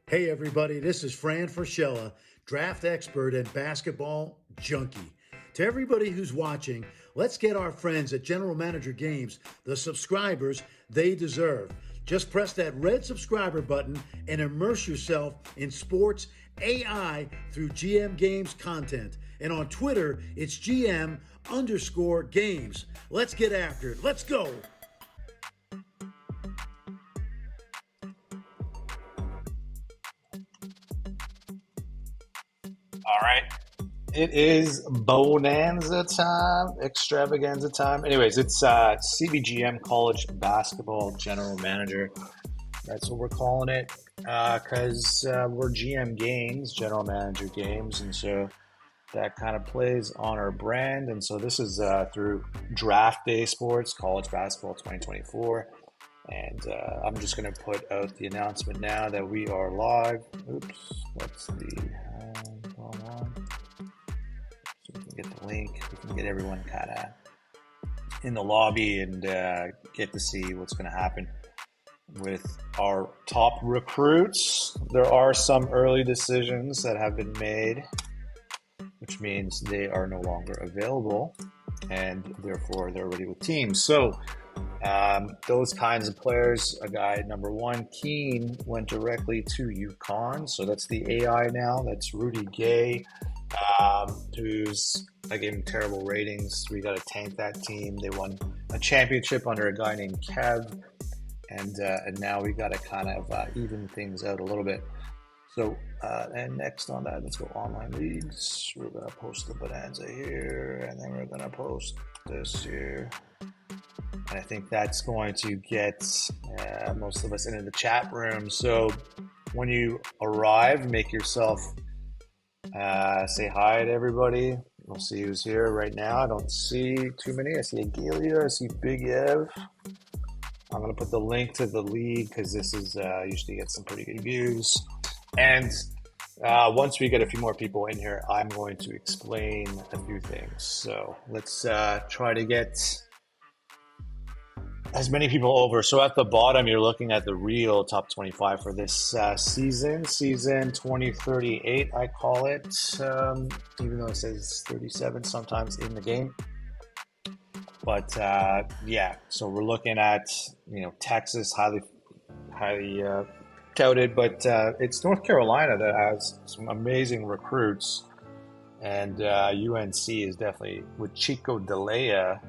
Hey everybody, this is Fran Fraschella, draft expert and basketball junkie. To everybody who's watching, let's get our friends at General Manager Games the subscribers they deserve. Just press that red subscriber button and immerse yourself in sports AI through GM Games content. And on Twitter, it's GM_games. Let's get after it. Let's go. All right. It is Bonanza time, extravaganza time. Anyways, it's CBGM College Basketball General Manager. That's what we're calling it because we're GM Games, General Manager Games, and so that kind of plays on our brand. And so this is through Draft Day Sports, College Basketball 2024. And I'm just going to put out the announcement now that we are live. Oops, what's the wrong one? So we can get the link. We can get everyone kind of in the lobby and get to see what's going to happen with our top recruits. There are some early decisions that have been made, which means they are no longer available, and therefore they're already with teams. So those kinds of players, a guy number one, Keene, went directly to UConn. So that's the AI now. That's Rudy Gay, who's, I gave him terrible ratings. We got to tank that team. They won a championship under a guy named Kev. And now we got to kind of even things out a little bit. So, and next on that, let's go online leads. We're going to post the Bonanza here, and then we're going to post this here. And I think that's going to get most of us into the chat room. So when you arrive, make yourself say hi to everybody. We'll see who's here right now. I don't see too many. I see Agelia. I see Big Ev. I'm going to put the link to the league because this is usually gets some pretty good views. And once we get a few more people in here, I'm going to explain a few things. So let's try to get as many people over. So at the bottom, you're looking at the real top 25 for this season 2038, I call it, even though it says 37 sometimes in the game. But yeah, so we're looking at, Texas, highly touted, but it's North Carolina that has some amazing recruits, and UNC is definitely, with Chico DeLea,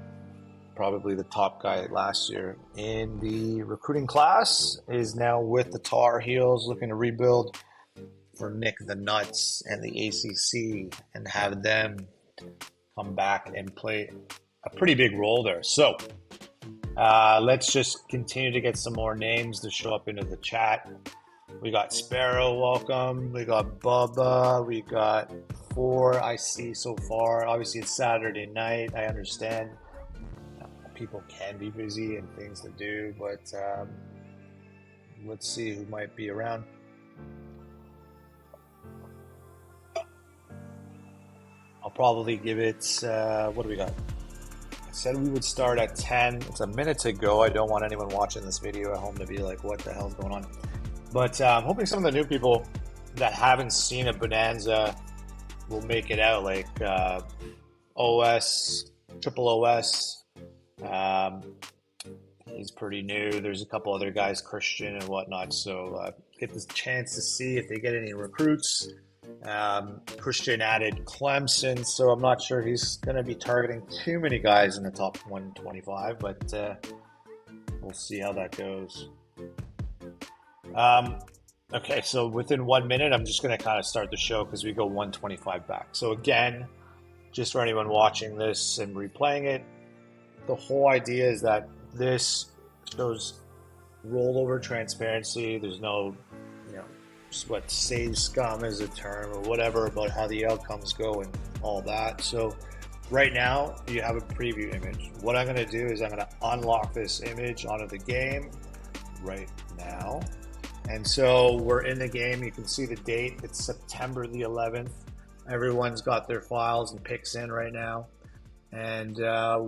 probably the top guy last year in the recruiting class, is now with the Tar Heels, looking to rebuild for Nick the Nuts and the ACC and have them come back and play a pretty big role there. So let's just continue to get some more names to show up into the chat. We got Sparrow, welcome. We got Bubba. We got 4 I see so far. Obviously, it's Saturday night. I understand people can be busy and things to do, but let's see who might be around. I'll probably give it, what do we got? I said we would start at 10. It's a minute to go. I don't want anyone watching this video at home to be like, what the hell's going on? But I'm hoping some of the new people that haven't seen a Bonanza will make it out, like OS, Triple OS. He's pretty new. There's a couple other guys, Christian and whatnot. So get this chance to see if they get any recruits. Christian added Clemson, so I'm not sure he's going to be targeting too many guys in the top 125, but we'll see how that goes. Okay, so within 1 minute, I'm just going to kind of start the show because we go 125 back. So again, just for anyone watching this and replaying it, the whole idea is that this shows rollover transparency. There's no, what save scum is a term or whatever about how the outcomes go and all that. So right now you have a preview image. What I'm going to do is I'm going to unlock this image onto the game right now. And so we're in the game. You can see the date. It's September the 11th. Everyone's got their files and picks in right now. And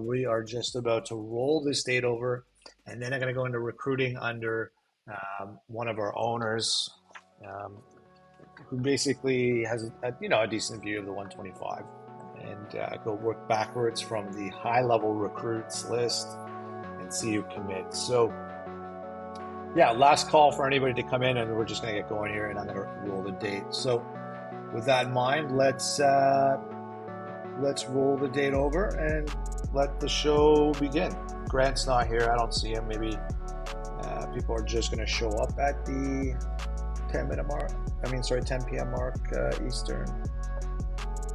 we are just about to roll this date over. And then I'm going to go into recruiting under one of our owners. who basically has a decent view of the 125, and go work backwards from the high-level recruits list and see who commits. So yeah, last call for anybody to come in, and we're just going to get going here, and I'm going to roll the date. So with that in mind, let's roll the date over and let the show begin. Grant's not here. I don't see him. Maybe people are just going to show up at the 10 p.m. mark Eastern.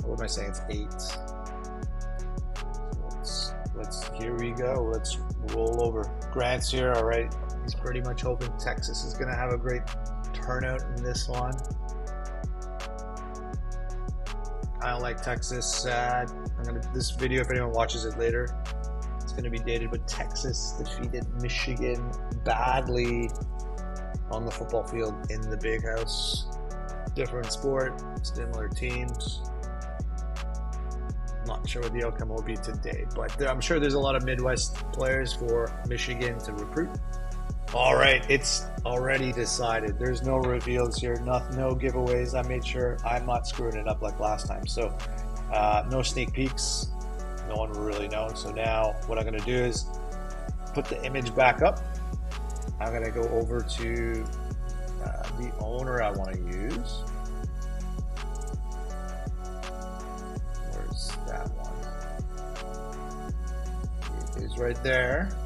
What am I saying? It's 8. So here we go. Let's roll over. Grant's here. All right. He's pretty much hoping Texas is going to have a great turnout in this one. I don't like Texas. This video, if anyone watches it later, it's going to be dated, but Texas defeated Michigan badly on the football field in the Big House. Different sport, similar teams. Not sure what the outcome will be today, but I'm sure there's a lot of Midwest players for Michigan to recruit. All right, it's already decided. There's no reveals here, no giveaways. I made sure I'm not screwing it up like last time. So no sneak peeks. No one will really know. So now what I'm going to do is put the image back up. I'm going to go over to the owner I want to use. Where's that one? It is right there.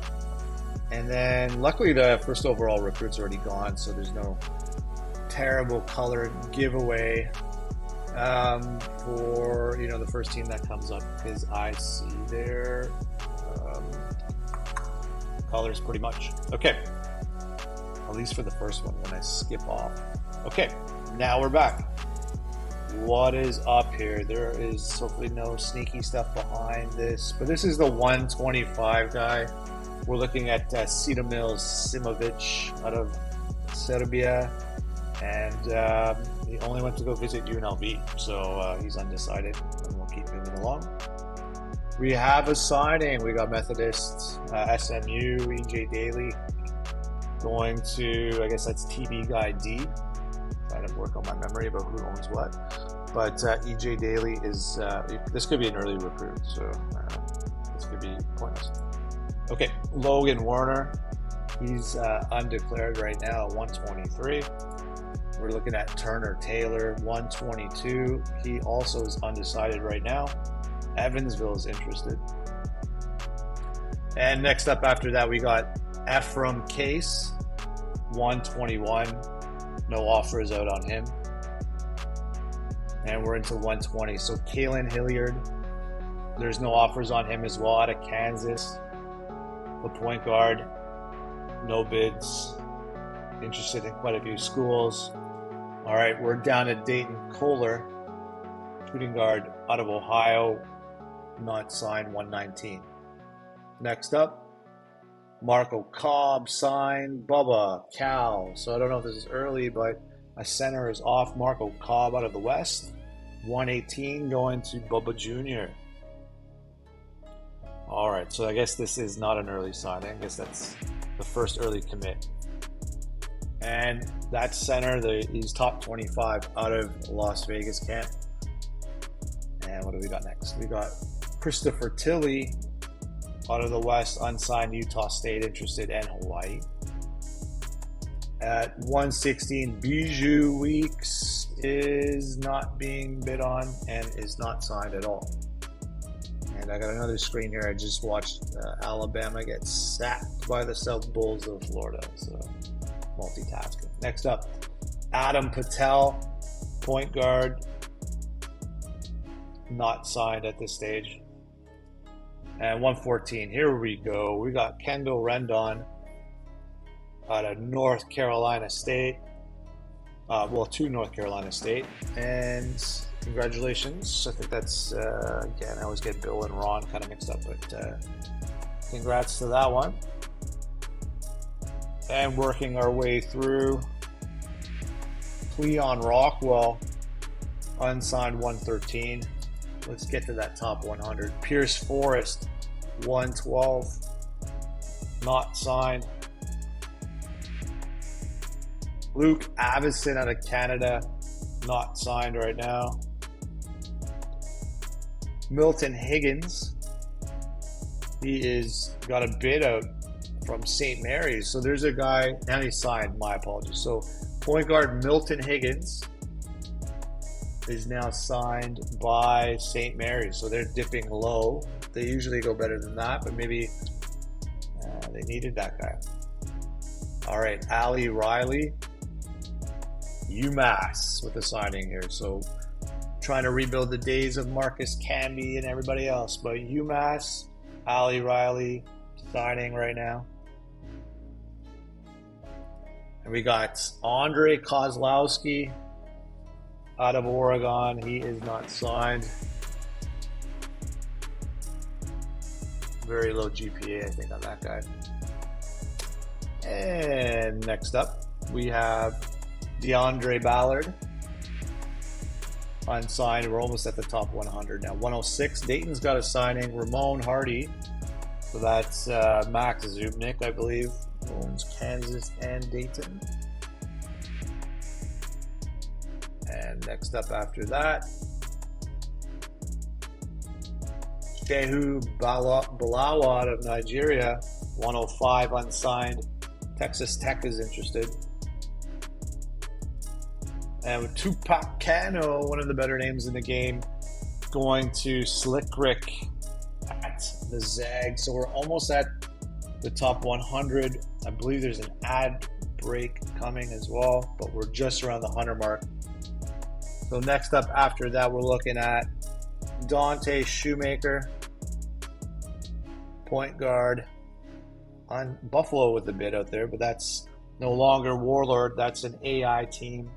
And then luckily the first overall recruit's already gone, so there's no terrible color giveaway for the first team that comes up, because I see their colors pretty much. Okay, at least for the first one when I skip off. Okay, now we're back. What is up here? There is hopefully no sneaky stuff behind this, but this is the 125 guy. We're looking at Sidomil Simovic out of Serbia, and he only went to go visit UNLV, so he's undecided, and we'll keep moving along. We have a signing. We got Methodist, SMU, EJ Daly, going to, I guess that's TB Guy D. Trying to work on my memory about who owns what. But EJ Daly is, this could be an early recruit, so this could be pointless. Okay, Logan Warner, he's undeclared right now at 123. We're looking at Turner Taylor, 122. He also is undecided right now. Evansville is interested. And next up after that, we got Ephraim Case, 121. No offers out on him. And we're into 120. So Kalen Hilliard, there's no offers on him as well, out of Kansas. The point guard, no bids. Interested in quite a few schools. All right, we're down to Dayton Kohler, shooting guard out of Ohio, not signed, 119. Next up, Marco Cobb signed, Bubba Cal. So I don't know if this is early, but a center is off. Marco Cobb out of the West, 118, going to Bubba Jr. All right, so I guess this is not an early signing. I guess that's the first early commit. And that center, he's top 25 out of Las Vegas camp. And what do we got next? We got Christopher Tilley out of the West, unsigned, Utah State, interested, and Hawaii. At 116, Bijou Weeks is not being bid on and is not signed at all. And I got another screen here. I just watched Alabama get sacked by the South Bulls of Florida. So multitasking. Next up, Adam Patel, point guard, not signed at this stage. And 114, here we go. We got Kendall Rendon out of North Carolina State. To North Carolina State. And congratulations. I think that's, again, I always get Bill and Ron kind of mixed up, but congrats to that one. And working our way through, Cleon Rockwell, unsigned, 113. Let's get to that top 100. Pierce Forrest, 112, not signed. Luke Avison out of Canada, not signed right now. Milton Higgins, he is got a bid out from St. Mary's. So there's a guy, and he signed, my apologies. So point guard Milton Higgins is now signed by St. Mary's. So they're dipping low. They usually go better than that, but maybe they needed that guy. All right, Ali Riley, UMass with a signing here. So trying to rebuild the days of Marcus Camby and everybody else. But UMass, Ali Riley signing right now. And we got Andre Kozlowski out of Oregon. He is not signed. Very low GPA, I think, on that guy. And next up, we have DeAndre Ballard. Unsigned. We're almost at the top 100 now. 106. Dayton's got a signing. Ramon Hardy. So that's Max Zubnik, I believe. Owns Kansas and Dayton. And next up after that, Shehu Balawa out of Nigeria. 105 unsigned. Texas Tech is interested. And with Tupac Cano, one of the better names in the game, going to Slick Rick at the Zag. So we're almost at the top 100. I believe there's an ad break coming as well, but we're just around the 100 mark. So next up after that, we're looking at Dante Shoemaker, point guard on Buffalo with a bid out there, but that's no longer Warlord. That's an AI team.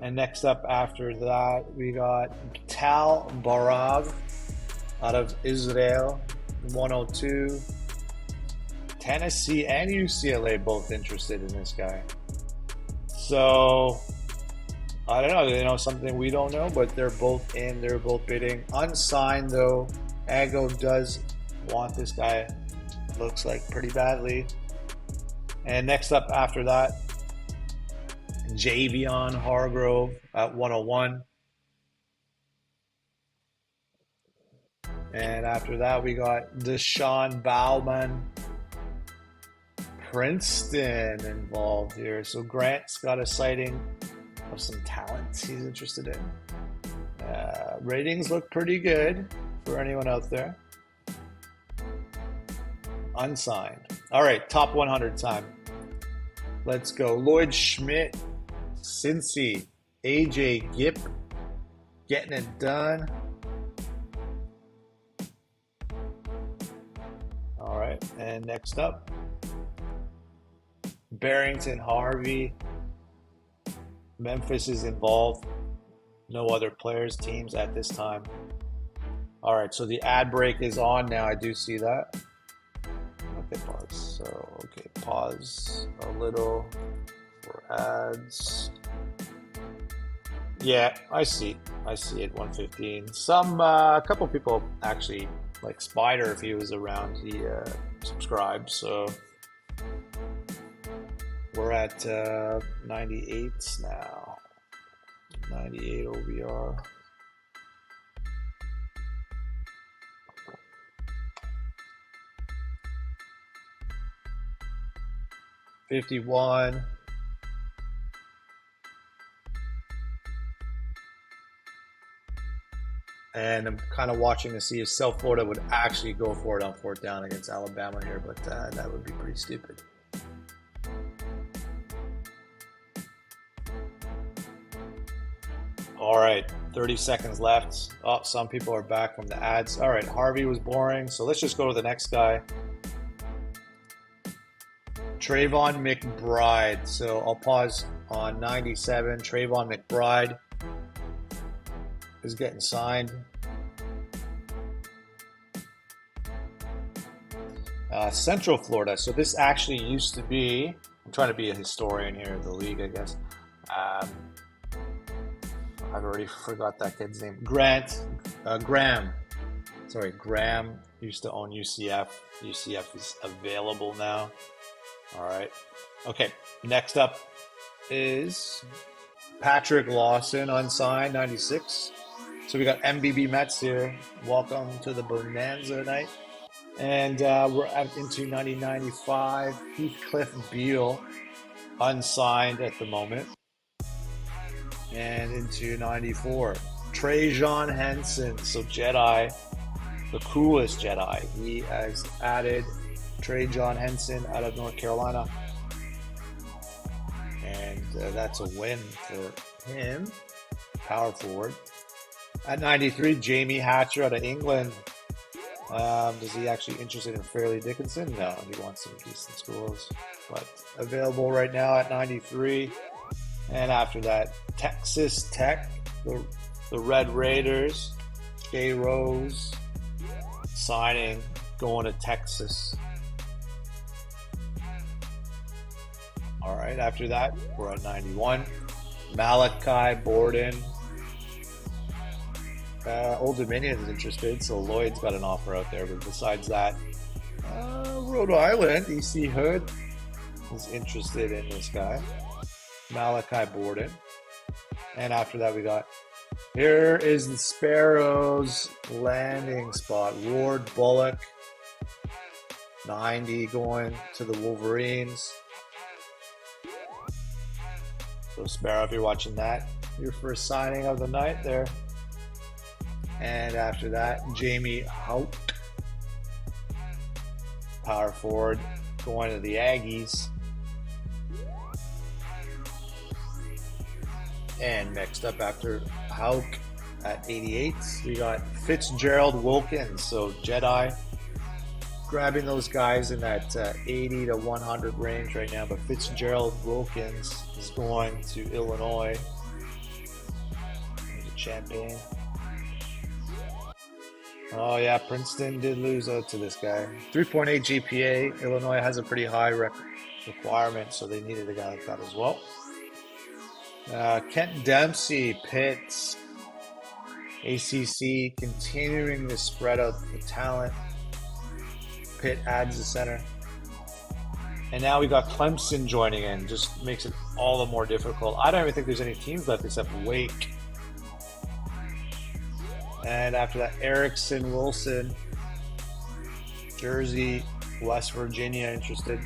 And next up after that, we got Tal Barav out of Israel, 102. Tennessee and UCLA both interested in this guy. So, I don't know. They know something we don't know, but they're both in. They're both bidding. Unsigned, though. Ago does want this guy. Looks like pretty badly. And next up after that, Javion Hargrove at 101. And after that, we got Deshaun Bauman, Princeton involved here. So Grant's got a sighting of some talent he's interested in. Ratings look pretty good for anyone out there. Unsigned. All right, top 100 time. Let's go. Lloyd Schmidt, Cincy, AJ Gipp, getting it done. All right, and next up, Barrington Harvey. Memphis is involved. No other players, teams at this time. All right, so the ad break is on now. I do see that. Okay, pause. So, okay, pause a little for ads. Yeah, I see it, 115. A couple people actually, like Spider, if he was around, he subscribed. So we're at 98 now. 98 OBR. $51. And I'm kind of watching to see if South Florida would actually go for it on fourth down against Alabama here, but that would be pretty stupid. All right, 30 seconds left. Oh, some people are back from the ads. All right, Harvey was boring, so let's just go to the next guy. Trayvon McBride. So I'll pause on 97. Trayvon McBride is getting signed. Central Florida. So this actually used to be, I'm trying to be a historian here of the league, I guess. I've already forgot that kid's name. Graham. Graham used to own UCF. UCF is available now. All right. Okay. Next up, is Patrick Lawson, unsigned, 96. So we got MBB Mets here. Welcome to the Bonanza night. And we're into 1995. Heathcliff Beal, unsigned at the moment. And into 94. Trajan Henson, so Jedi, the coolest Jedi. He has added Trajan Henson out of North Carolina. And that's a win for him. Power forward. At 93, Jamie Hatcher out of England. Is he actually interested in Fairleigh Dickinson? No, he wants some decent schools. But available right now at 93. And after that, Texas Tech, the Red Raiders, Jay Rose signing, going to Texas. All right, after that, we're at 91. Malachi Borden. Old Dominion is interested, so Lloyd's got an offer out there. But besides that, Rhode Island, EC Hood is interested in this guy, Malachi Borden. And after that, we got, here is the Sparrows landing spot. Ward Bullock, 90, going to the Wolverines. So Sparrow, if you're watching that, your first signing of the night there. And after that, Jamie Hout, power forward, going to the Aggies. And next up after Hauk at 88, we got Fitzgerald Wilkins, so Jedi, grabbing those guys in that 80 to 100 range right now. But Fitzgerald Wilkins is going to Illinois. There's a Champaign. Oh yeah, Princeton did lose out to this guy. 3.8 GPA. Illinois has a pretty high requirement, so they needed a guy like that as well. Kent Dempsey, Pitts, ACC, continuing to spread out the talent. Pitt adds the center. And now we got Clemson joining in. Just makes it all the more difficult. I don't even think there's any teams left except Wake. And after that, Erickson Wilson, Jersey, West Virginia interested.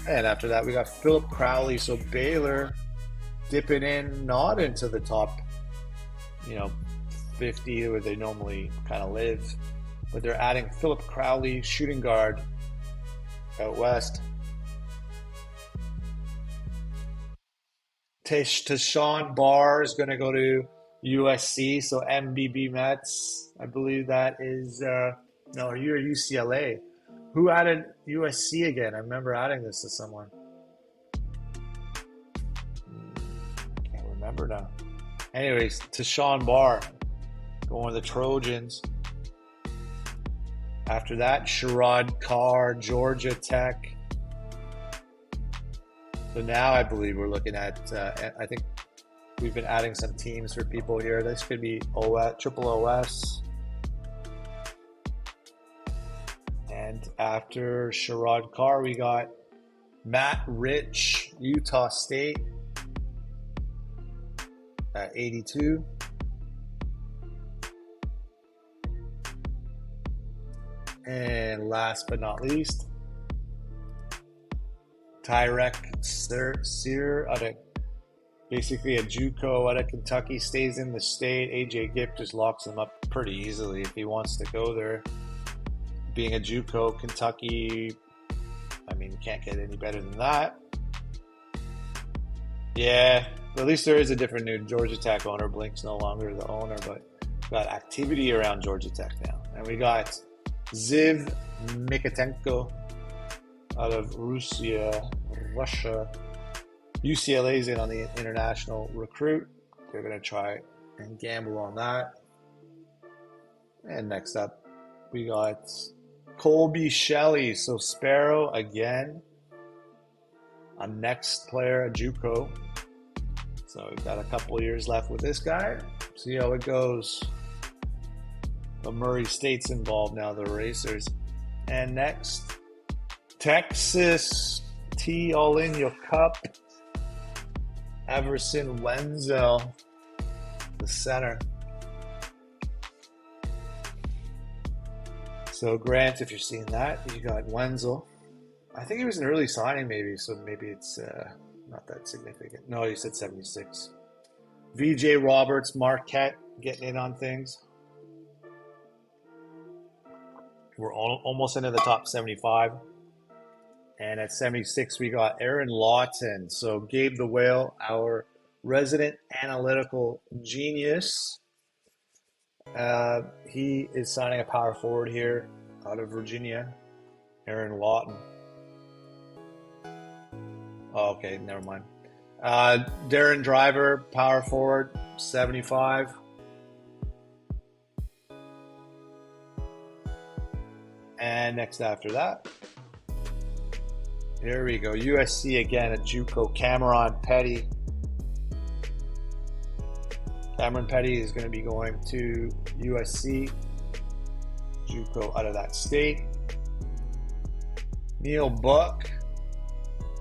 And after that, we got Philip Crowley. So Baylor dipping in, not into the top, 50 where they normally kind of live, but they're adding Philip Crowley, shooting guard, out west. Tashawn Barr is going to go to USC, so MBB Mets. I believe that is, no, you're UCLA. Who added USC again? I remember adding this to someone. Can't remember now. Anyways, Tashawn Barr going to the Trojans. After that, Sherrod Carr, Georgia Tech. So now I believe we're looking at, I think we've been adding some teams for people here. This could be triple OS. And after Sherrod Carr, we got Matt Rich, Utah State at 82. And last but not least, Tyrek Sear out of basically a JUCO out of Kentucky, stays in the state. AJ Gipp just locks him up pretty easily if he wants to go there. Being a JUCO, Kentucky, I mean, you can't get any better than that. Yeah, at least there is a different new Georgia Tech owner. Blink's no longer the owner, but we got activity around Georgia Tech now. And we got Ziv Mikatenko out of Russia. UCLA's in on the international recruit. They're going to try and gamble on that. And next up, we got Colby Shelley. So Sparrow again. A next player, a JUCO. So we've got a couple years left with this guy. See how it goes. The Murray State's involved now, the Racers. And next, Texas T all in your cup. Everson Wenzel, the center. So Grant, if you're seeing that, you got Wenzel. I think he was an early signing maybe, so maybe it's not that significant. No, you said 76. VJ Roberts, Marquette getting in on things. We're almost into the top 75. And at 76, we got Aaron Lawton. So Gabe the Whale, our resident analytical genius. He is signing a power forward here out of Virginia. Aaron Lawton. Oh, okay, never mind. Darren Driver, power forward, 75. And next after that, here we go. USC again at JUCO. Cameron Petty. Cameron Petty is going to be going to USC. JUCO out of that state. Neil Buck.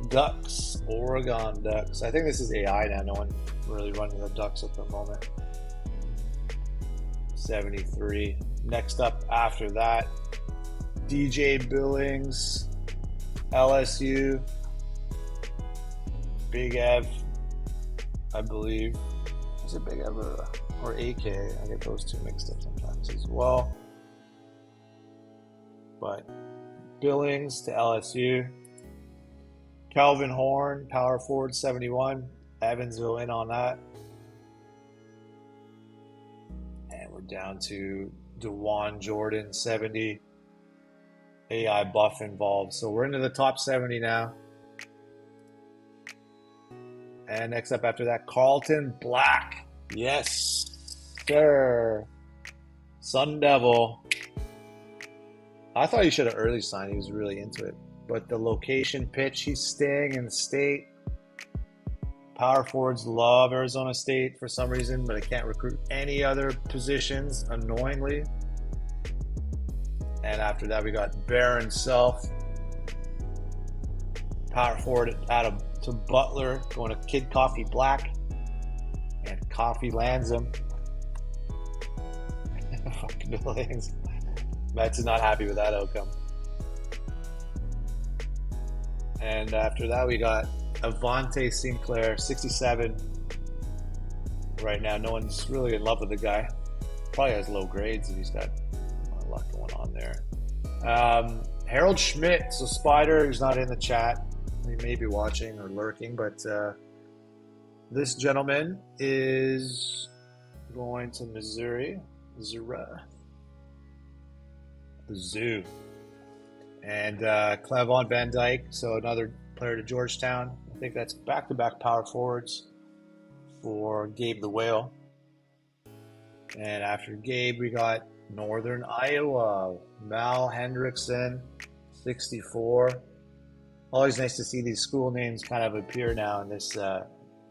Ducks. Oregon Ducks. I think this is AI now. No one really running the Ducks at the moment. 73. Next up after that, DJ Billings. LSU, Big Ev, I believe. Is it Big Ev or AK? I get those two mixed up sometimes as well. But Billings to LSU. Calvin Horn, power forward, 71. Evansville in on that. And we're down to DeJuan Jordan, 70. AI buff involved. So we're into the top 70 now. And next up after that, Carlton Black. Yes, sir. Sun Devil. I thought he should have early signed. He was really into it. But the location pitch, he's staying in the state. Power forwards love Arizona State for some reason, but I can't recruit any other positions, annoyingly. And after that, we got Baron Self, power forward to Butler, going to Kid Coffee Black, and Coffee lands him. Fucking Billings. Mets is not happy with that outcome. And after that, we got Avante Sinclair, 67. Right now, no one's really in love with the guy. Probably has low grades if he's got a lot going on there. Harold Schmidt, so Spider, who's not in the chat, he may be watching or lurking, but this gentleman is going to Missouri, the zoo, and Clavon Van Dyke, so another player to Georgetown. I think that's back-to-back power forwards for Gabe the Whale. And after Gabe, we got Northern Iowa, Mal Hendrickson, 64. Always nice to see these school names kind of appear now in this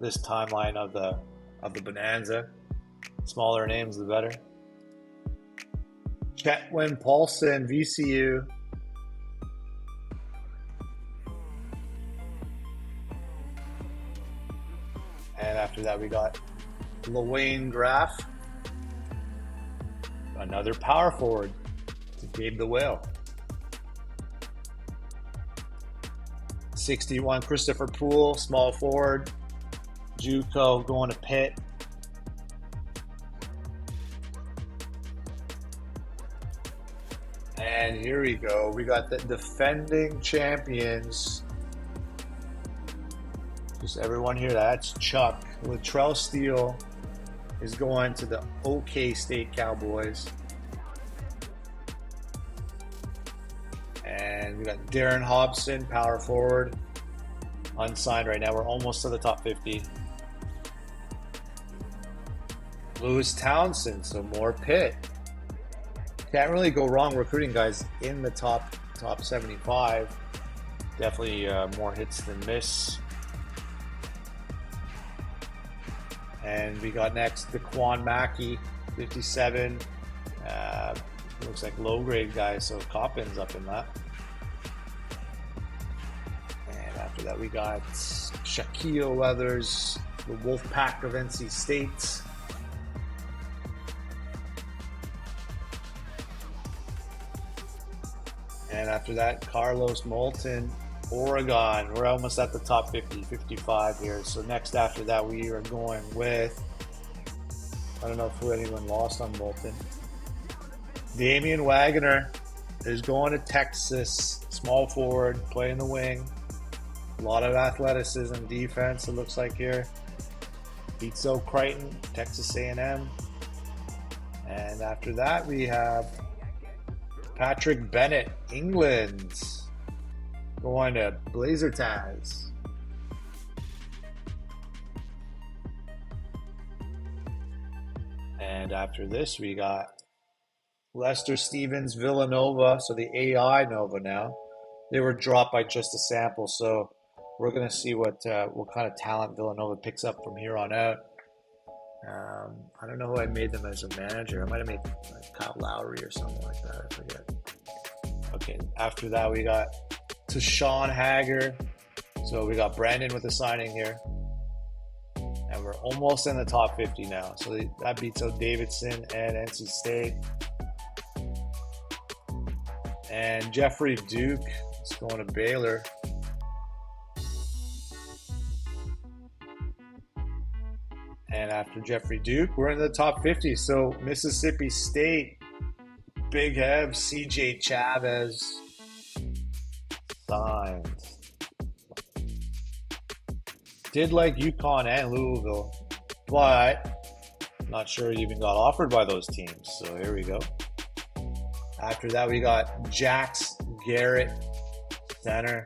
this timeline of the Bonanza. Smaller names, the better. Chetwin Paulson, VCU. And after that, we got LaWayne Graff. Another power forward to Gabe the Whale. 61, Christopher Poole, small forward. JUCO going to Pitt. And here we go. We got the defending champions. Just everyone here. That's Chuck. Latrell Steele is going to the OK State Cowboys. And we got Darren Hobson, power forward. Unsigned right now. We're almost to the top 50. Lewis Townsend, so more Pitt. Can't really go wrong recruiting guys in the top 75. Definitely more hits than miss. And we got next Daquan Mackey, 57. Looks like low grade guy, so Coppin's up in that. after that, we got Shaquille Leathers, the Wolf Pack of NC State. And after that, Carlos Moulton, Oregon. We're almost at the top 50, 55 here. So next after that, we are going with, I don't know if anyone lost on Moulton. Damian Wagner is going to Texas. Small forward, playing the wing. A lot of athleticism, defense, it looks like here. Beats Crichton, Texas A&M. And after that, we have Patrick Bennett, England, going to Blazer Taz. And after this, we got Lester Stevens, Villanova, so the AI Nova now. They were dropped by just a sample, so we're going to see what kind of talent Villanova picks up from here on out. I don't know who I made them as a manager. I might have made like Kyle Lowry or something like that. I forget. Okay, after that we got Tashawn Hager. So we got Brandon with a signing here. And we're almost in the top 50 now. So that beats out Davidson and NC State. And Jeffrey Duke is going to Baylor. And after Jeffrey Duke, we're in the top 50. So Mississippi State, Big Hev, CJ Chavez signed. Did like UConn and Louisville, but not sure he even got offered by those teams. So here we go. After that, we got Jax Garrett, center,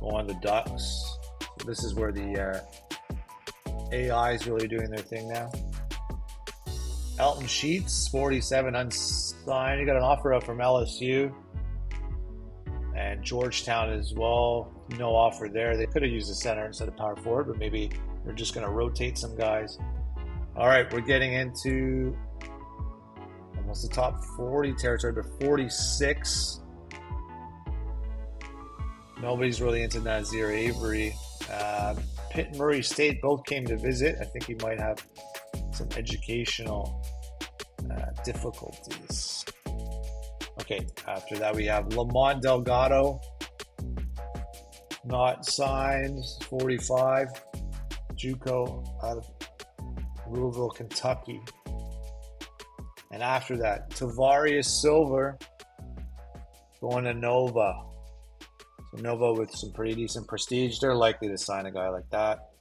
going to the Ducks. This is where the AI is really doing their thing now. Elton Sheets, 47, unsigned. He got an offer out from LSU. And Georgetown as well. No offer there. They could have used a center instead of power forward, but maybe they're just going to rotate some guys. All right, we're getting into almost the top 40 territory, but 46. Nobody's really into Nazir Avery. Pitt and Murray State both came to visit. I think he might have some educational difficulties. Okay, after that we have Lamont Delgado, not signed, 45, JUCO out of Louisville, Kentucky. And after that, Tavarius Silver going to Nova. So Nova with some pretty decent prestige. They're likely to sign a guy like that.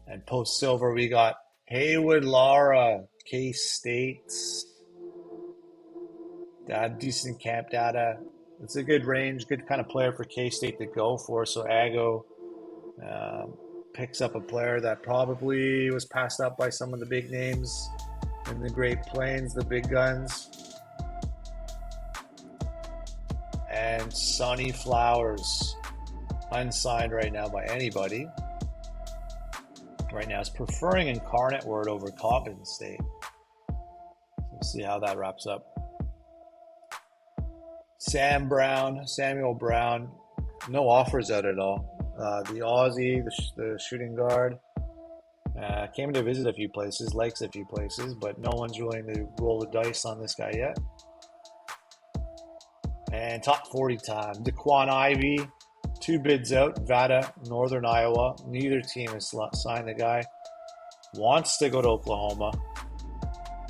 And post Silver, we got Haywood Lara, K-State. Decent camp data. It's a good range, good kind of player for K-State to go for. So Aggo picks up a player that probably was passed up by some of the big names in the Great Plains, the big guns. And Sonny Flowers, unsigned right now by anybody. Right now is preferring Incarnate Word over Coppin State. We'll see how that wraps up. Samuel Brown, no offers out at all. The Aussie, the shooting guard, came to visit a few places, likes a few places, but no one's willing to roll the dice on this guy yet. And top 40 time, Daquan Ivey, 2 bids out, Vada, Northern Iowa. Neither team has signed the guy. Wants to go to Oklahoma.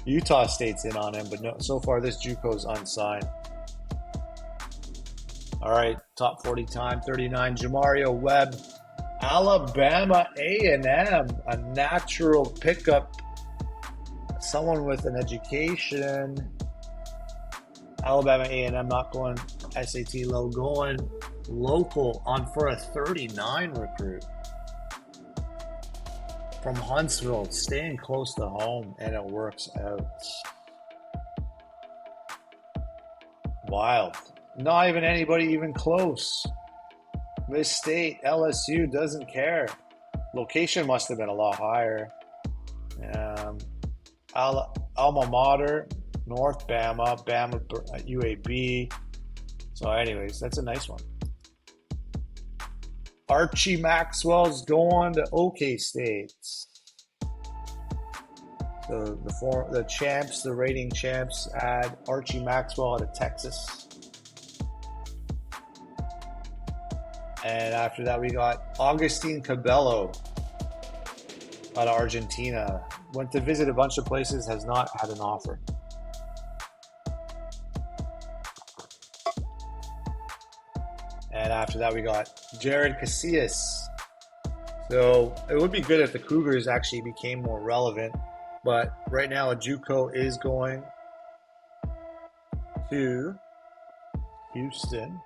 Utah State's in on him, but no, so far this JUCO's unsigned. All right, top 40 time, 39, Jamario Webb, Alabama A&M, a natural pickup, someone with an education. Alabama A&M not going SAT low, going local on for a 39 recruit. From Huntsville, staying close to home, and it works out. Wild. Not even anybody even close. Miss State, LSU doesn't care. Location must have been a lot higher. Alma Mater, North Bama, Bama UAB. So anyways, that's a nice one. Archie Maxwell's going to OK State. So the champs, the reigning champs, add Archie Maxwell out of Texas. And after that, we got Agustin Cabello out of Argentina. Went to visit a bunch of places, has not had an offer. And after that, we got Jared Casillas. So it would be good if the Cougars actually became more relevant. But right now, a JUCO is going to Houston.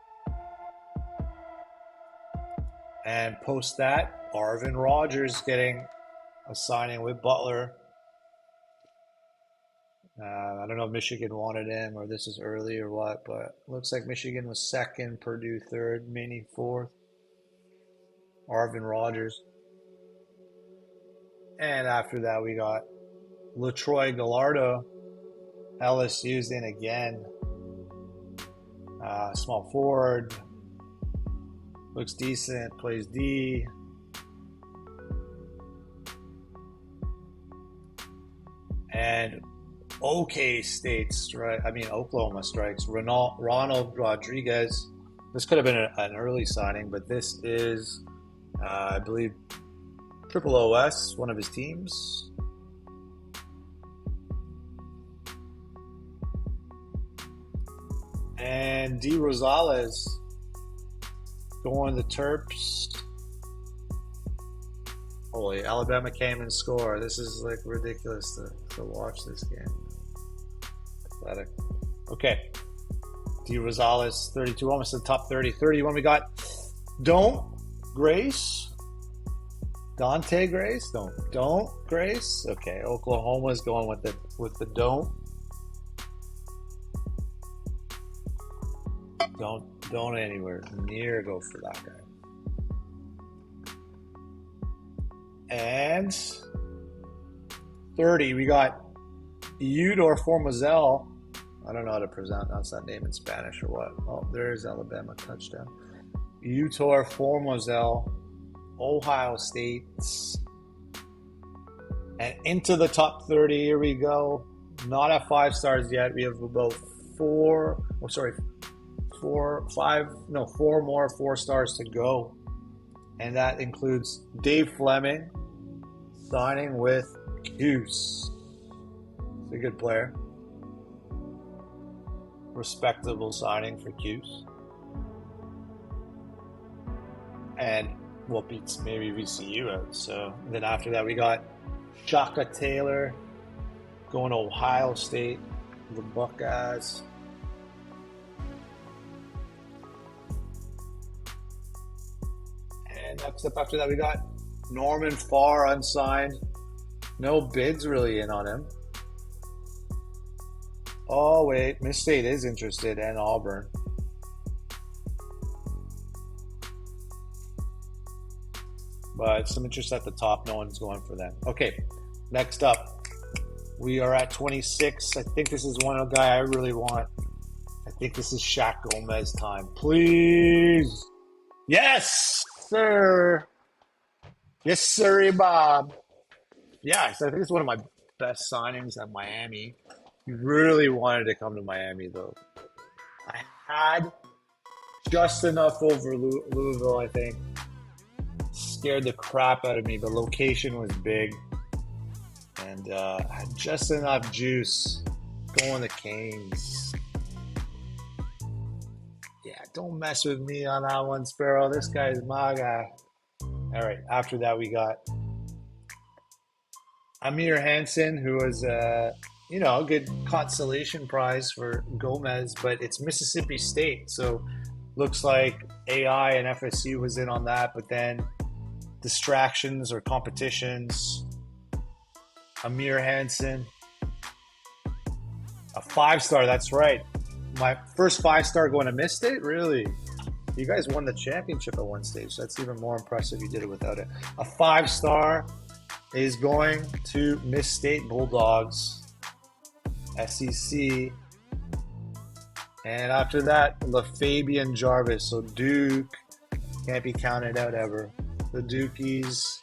And post that, Arvin Rogers getting a signing with Butler. I don't know if Michigan wanted him or this is early or what, but looks like Michigan was second, Purdue third, Mini fourth. Arvin Rogers. And after that, we got LaTroy Gallardo. LSU's in again. Small forward. Looks decent. Plays D. And OK State's right. I mean Oklahoma strikes. Ronald Rodriguez. This could have been an early signing, but this is, I believe, Triple OS, one of his teams. And D. Rosales going to the Terps. Holy, Alabama came and scored. This is like ridiculous to watch this game. Athletic. Okay. D. Rosales, 32, almost the top 30. 31, we got Don't Grace. Dante Grace? Don't Grace? Okay, Oklahoma's going with the Don't. Don't anywhere near go for that guy. And 30, we got Eudor Formozel. I don't know how to pronounce that name in Spanish or what. Oh, there's Alabama touchdown. Eudor Formozel, Ohio State. And into the top 30, here we go. Not at 5 stars yet. We have about 4 more 4 stars to go. And that includes Dave Fleming signing with Cuse. He's a good player. Respectable signing for Cuse. And what beats maybe VCU out. So then after that, we got Shaka Taylor going to Ohio State, the Buckeyes. And next up after that, we got Norman Farr unsigned. No bids really in on him. Oh, wait. Miss State is interested, and Auburn. But some interest at the top. No one's going for them. Okay, next up. We are at 26. I think this is one guy I really want. I think this is Shaq Gomez time. Please. Yes, sir. Yes, sir, Bob. Yeah, I think it's one of my best signings at Miami. He really wanted to come to Miami, though. I had just enough over Louisville, I think. Scared the crap out of me. The location was big. And I had just enough juice going to Canes. Yeah, don't mess with me on that one, Sparrow. This guy is my guy. All right, after that, we got Amir Hansen, who was a good consolation prize for Gomez, but it's Mississippi State. So looks like AI and FSU was in on that, but then distractions or competitions. Amir Hansen, a 5-star, that's right. My first 5-star going to Miss State? Really? You guys won the championship at one stage. That's even more impressive. You did it without it. A 5-star is going to Miss State Bulldogs, SEC. And after that, LaFabian Jarvis. So Duke, Can't be counted out ever. The Dukies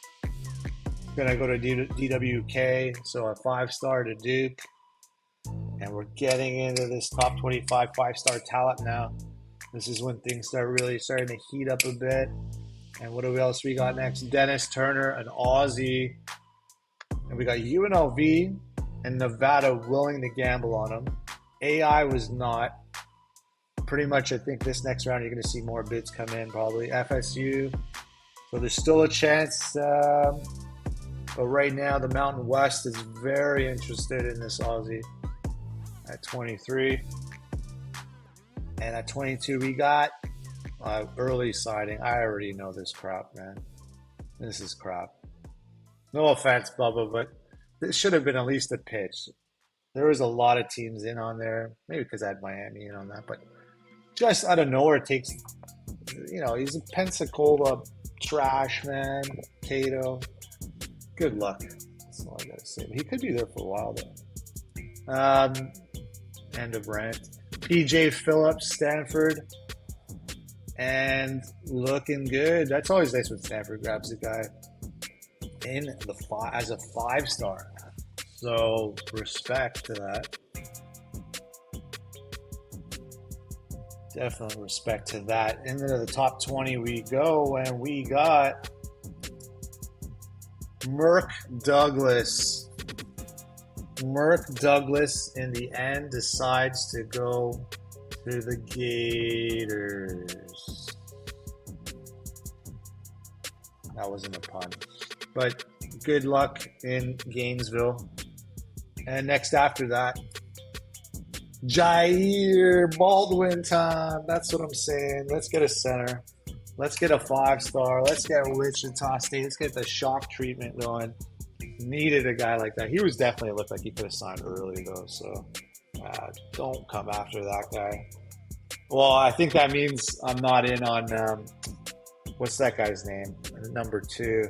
gonna go to DWK, so a 5-star to Duke. And we're getting into this top 25 5-star talent now. This is when things start really starting to heat up a bit. And what else we got next? Dennis Turner, an Aussie. And we got UNLV and Nevada willing to gamble on him. AI was not. Pretty much, I think this next round you're going to see more bids come in, probably. FSU. So there's still a chance. But right now, the Mountain West is very interested in this Aussie at 23. And at 22, we got early siding. I already know this crap, man. This is crap. No offense, Bubba, but this should have been at least a pitch. There was a lot of teams in on there. Maybe because I had Miami in on that. But just out of nowhere, it takes, he's a Pensacola trash, man. Cato. Good luck. That's all I got to say. But he could be there for a while, though. End of rant. PJ Phillips, Stanford. And looking good. That's always nice when Stanford grabs a guy as a 5-star. So respect to that. Definitely respect to that. Into the top 20 we go, and we got Merck Douglas. Merck Douglas in the end decides to go to the Gators. That wasn't a pun. But good luck in Gainesville. And next after that, Jair Baldwin time. That's what I'm saying. Let's get a center. Let's get a 5-star. Let's get Wichita State. Let's get the shock treatment going. Needed a guy like that. He was definitely looked like he could have signed early, though. So don't come after that guy. Well, I think that means I'm not in on what's that guy's name? Number 2,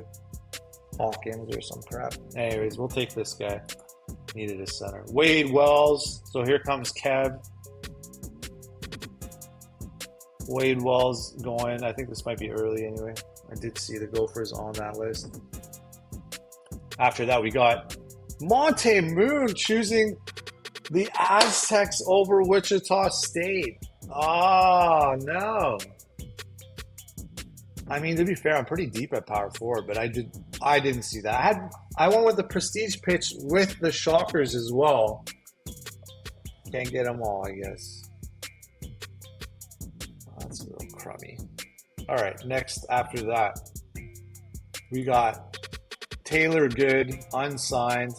Hawkins or some crap. Anyways, we'll take this guy. Needed a center. Wade Wells. So here comes Kev. Wade Wells going. I think this might be early anyway. I did see the Gophers on that list. After that, we got Monte Moon choosing the Aztecs over Wichita State. Oh, no. I mean, to be fair, I'm pretty deep at power forward, but I didn't see that. I went with the prestige pitch with the Shockers as well. Can't get them all, I guess. Oh, that's a little crummy. All right, next after that, we got Taylor Good, unsigned.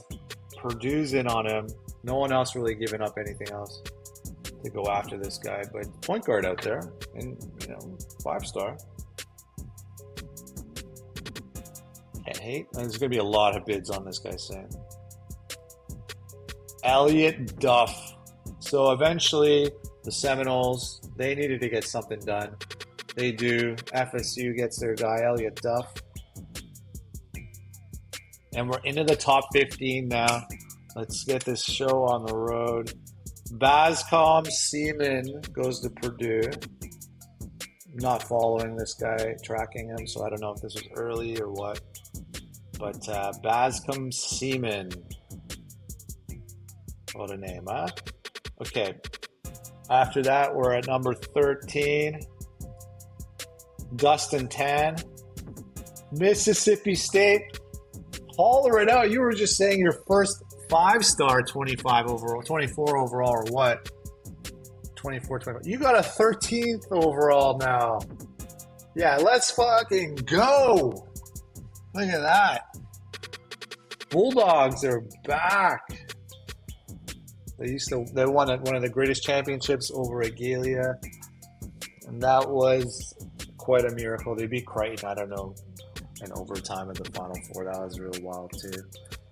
Purdue's in on him. No one else really giving up anything else to go after this guy. But point guard out there, and 5-star. Can't hate. There's going to be a lot of bids on this guy soon. Elliot Duff. So eventually, the Seminoles, they needed to get something done. They do. FSU gets their guy, Elliot Duff. And we're into the top 15 now. Let's get this show on the road. Bascom Seaman goes to Purdue. Not following this guy, tracking him, so I don't know if this was early or what. But Bascom Seaman. What a name, huh? Okay. After that, we're at number 13. Dustin Tan. Mississippi State. Holler it out. You were just saying your first 5-star 25 overall, 24 overall, or what? 24, 25. You got a 13th overall now. Yeah, let's fucking go. Look at that. Bulldogs are back. They won one of the greatest championships over Regalia. And that was quite a miracle. They beat Crichton, I don't know, in overtime at the Final Four. That was really wild, too.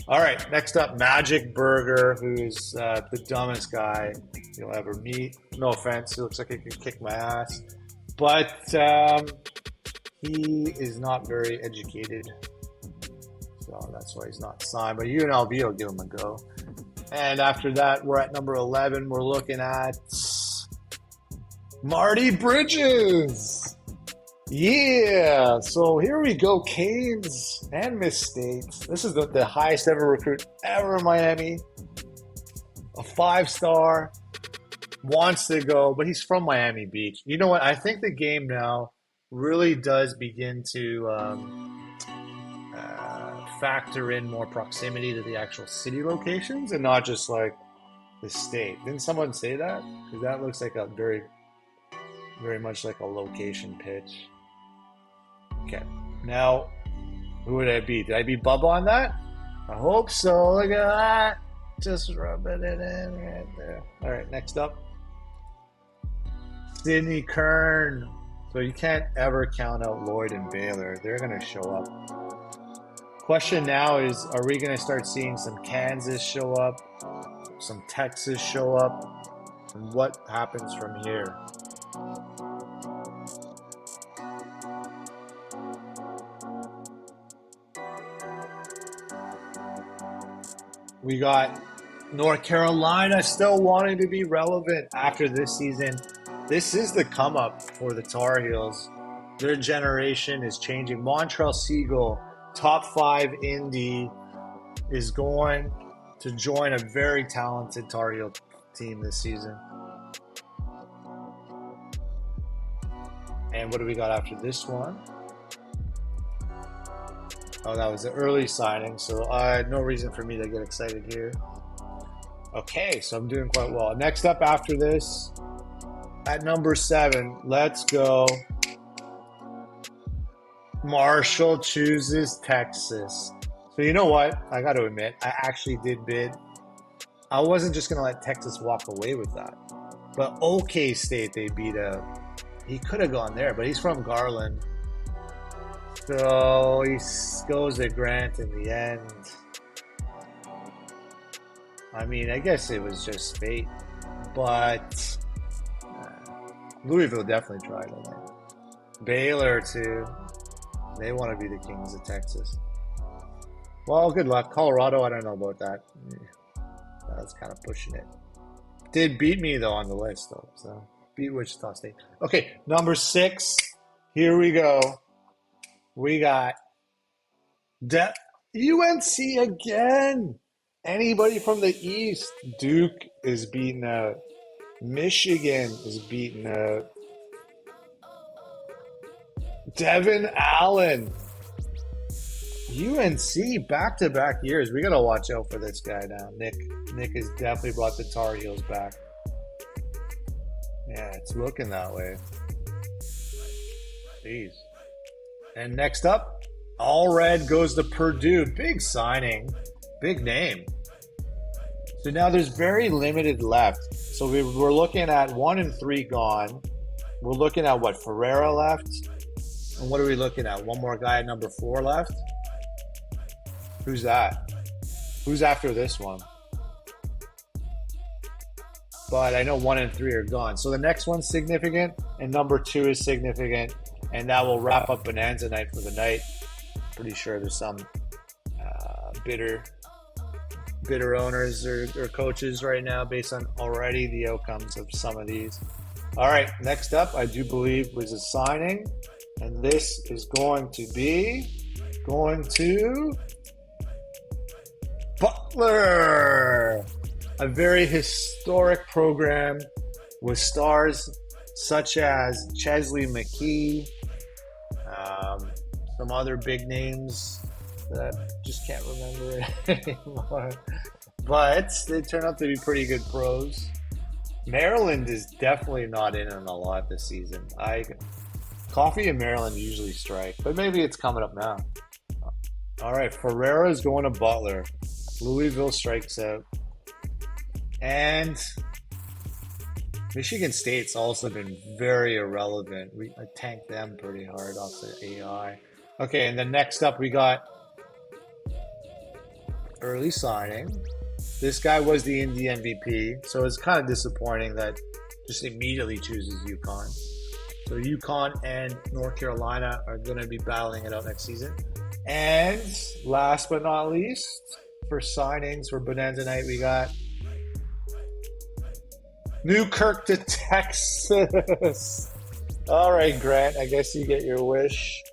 All right, next up, Magic Burger, who's the dumbest guy you'll ever meet. No offense, he looks like he could kick my ass. But he is not very educated. So that's why he's not signed. But UNLV will give him a go. And after that, we're at number 11. We're looking at Marty Bridges. Yeah, so here we go, Canes and Miss States. This is the highest ever recruit ever in Miami. A 5-star, wants to go, but he's from Miami Beach. You know what? I think the game now really does begin to factor in more proximity to the actual city locations and not just like the state. Didn't someone say that? Because that looks like a very, very much like a location pitch. Okay, now who would I beat? Did I beat Bubba on that? I hope so. Look at that. Just rubbing it in right there. All right, next up. Sydney Kern. So you can't ever count out Lloyd and Baylor. They're going to show up. Question now is, are we going to start seeing some Kansas show up, some Texas show up, and what happens from here? We got North Carolina still wanting to be relevant after this season. This is the come up for the Tar Heels. Their generation is changing. Montrell Siegel, top 5 Indy, is going to join a very talented Tar Heel team this season. And what do we got after this one? Oh, that was an early signing, so no reason for me to get excited here. Okay, so I'm doing quite well. Next up after this, at number 7, let's go. Marshall chooses Texas. So you know what? I got to admit, I actually did bid. I wasn't just going to let Texas walk away with that. But OK State, they beat out. He could have gone there, but he's from Garland. So he goes to Grant in the end. I mean, I guess it was just fate. But Louisville definitely tried it. Baylor, too. They want to be the Kings of Texas. Well, good luck. Colorado, I don't know about that. That's kind of pushing it. Did beat me, though, on the list, though. So, beat Wichita State. Okay, number 6. Here we go. We got UNC again. Anybody from the East? Duke is beaten out. Michigan is beaten out. Devin Allen. UNC back-to-back years. We got to watch out for this guy now. Nick has definitely brought the Tar Heels back. Yeah, it's looking that way. Jeez. And next up, All Red goes to Purdue. Big signing. Big name. So now there's very limited left. So we're looking at 1 and 3 gone. We're looking at what? Ferreira left. And what are we looking at? One more guy at number 4 left? Who's that? Who's after this one? But I know 1 and 3 are gone. So the next one's significant, and number 2 is significant. And that will wrap up Bonanza night for the night. Pretty sure there's some bitter owners or coaches right now based on already the outcomes of some of these. All right, next up, I do believe was a signing. And this is going to Butler. A very historic program with stars such as Chesley McKee, some other big names that I just can't remember anymore. But they turn out to be pretty good pros. Maryland is definitely not in on a lot this season. Coffee and Maryland usually strike, but maybe it's coming up now. All right, Ferreira is going to Butler. Louisville strikes out. And Michigan State's also been very irrelevant. I tanked them pretty hard off the AI. Okay, and then next up we got early signing. This guy was the Indy MVP, so it's kind of disappointing that just immediately chooses UConn. So UConn and North Carolina are going to be battling it out next season. And last but not least, for signings for Bonanza night, we got Newkirk to Texas. All right, Grant. I guess you get your wish.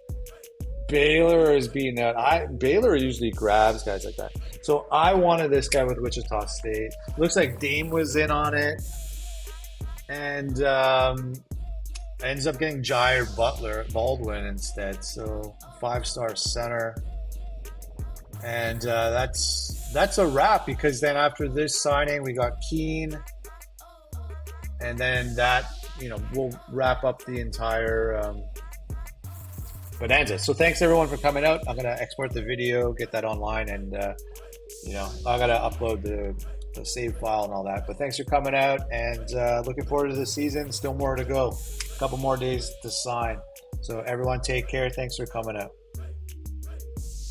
Baylor is being out. Baylor usually grabs guys like that. So I wanted this guy with Wichita State. Looks like Dame was in on it, and ends up getting Jair Baldwin instead. So 5-star center, and that's a wrap because then after this signing we got Keene, and then that we'll wrap up the entire. Bonanza. So thanks everyone for coming out. I'm gonna export the video, get that online, and I gotta upload the save file and all that. But thanks for coming out, and looking forward to the season. Still more to go. A couple more days to sign. So everyone, take care. Thanks for coming out.